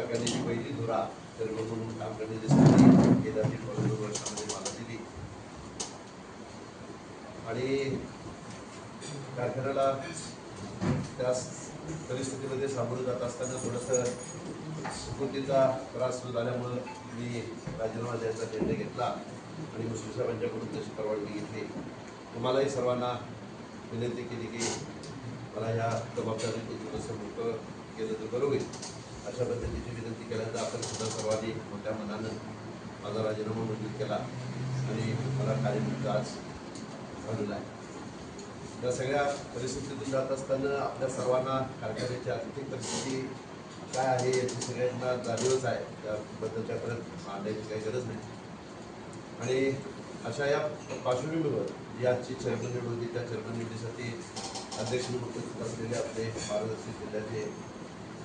कारखान्याची पहिली धुरा चेअरमन म्हणून काम करण्याची संधी गेल्या 3 वर्षामध्ये मला दिली आणि कारखान्याला त्या परिस्थितीमध्ये सामोरं जात असताना थोडंसं सुकृतीचा त्रास झाल्यामुळं मी राजीनामा द्यायचा निर्णय घेतला आणि मुश्रीफ साहेबांच्याकडून तशी परवानगी घेतली. तुम्हालाही सर्वांना विनंती केली की मला ह्या जबाबदारीतून थोडंसं मोकळं केलं तर बरं होईल. अशा पद्धतीची विनंती केल्यानंतर आपण सुद्धा सर्वांनी मोठ्या मनानं माझा राजीनामा मंजूर केला आणि मला कार्यमुक्त आज झालेला आहे. या सगळ्या परिस्थितीतून जात असताना आपल्या सर्वांना कारखान्याची आर्थिक परिस्थिती काय आहे याची सगळ्यांना जाणीवच आहे. त्याबद्दलच्या परत मांडायची काही गरज नाही. आणि अशा या पार्श्वभूमीवर जी आजची चेअरमन निवड होती त्या चेअरमन निवडीसाठी अध्यक्ष म्हणून उपस्थित असलेले आपले बारामती जिल्ह्याचे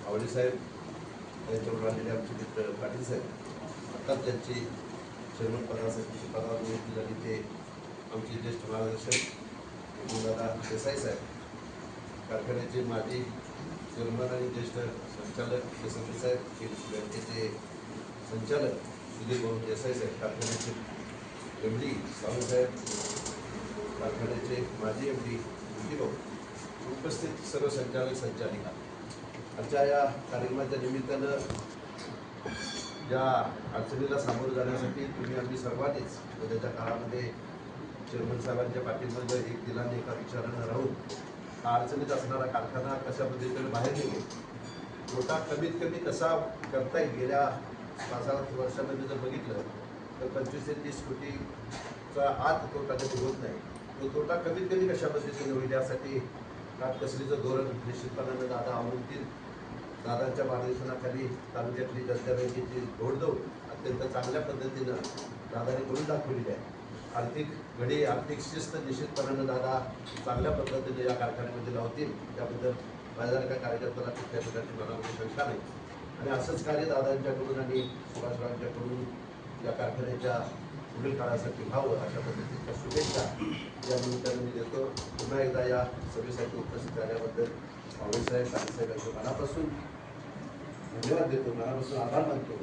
आवडेसाहेब, त्यांच्याबरोबर आलेले आमचे मित्र पाटील साहेब, आत्ताच त्यांची चेअरमन पदासाठी पदावर नियुक्ती झाली ते आमचे ज्येष्ठ मार्गदर्शक दादा देसाई साहेब, कारखान्याचे माजी चेअरमन आणि ज्येष्ठ संचालक देसाई साहेब, केडीसी बँकेचे संचालक सुधीर भाऊ देसाई साहेब, कारखान्याचे MD सावंतसाहेब, कारखान्याचे माजी MD भाऊ, उपस्थित सर्व संचालक संचालिका. आजच्या या कार्यक्रमाच्या निमित्तानं ज्या अडचणीला सामोरं जाण्यासाठी तुम्ही आम्ही सर्वांनीच उद्याच्या काळामध्ये चेअरमन साहेबांच्या पाठीमागे एक दिलाने एका विचारानं राहून हा अडचणीत असणारा कारखाना कशा पद्धतीने बाहेर निघेल, तोटा कमीत कमी कसा करता येईल. गेल्या 5-7 वर्षामध्ये जर बघितलं तर 25 ते 30 कोटीचा आत तोटा कधी होत नाही. तो तोटा कमीत कमी कशा पद्धतीने होईल यासाठी काटकसरीचं धोरण निश्चितपणानं दादा अवलंबतील. दादांच्या मार्गदर्शनाखाली तालुक्यातली जनता बँकेची घोडदौड अत्यंत चांगल्या पद्धतीनं दादाने करून दाखवलेली आहे. आर्थिक शिस्त निश्चितपणानं दादा चांगल्या पद्धतीने या कारखान्यामध्ये लावतील त्याबद्दल माझ्यासारख्या कार्यकर्त्याला कुठल्या प्रकारची मनामध्ये शंका नाही. आणि असंच कार्य दादांच्याकडून आणि सुभाषरावांच्याकडून या कारखान्याच्या पुढील काळासाठी व्हावं अशा पद्धतीच्या शुभेच्छा या निमित्ताने मी देतो. पुन्हा एकदा या सभेसाठी उपस्थित झाल्याबद्दल आवडेसाहेब, पाटीलसाहेब यांच्या मनापासून धन्यवाद देतो, मनापासून आभार मानतो.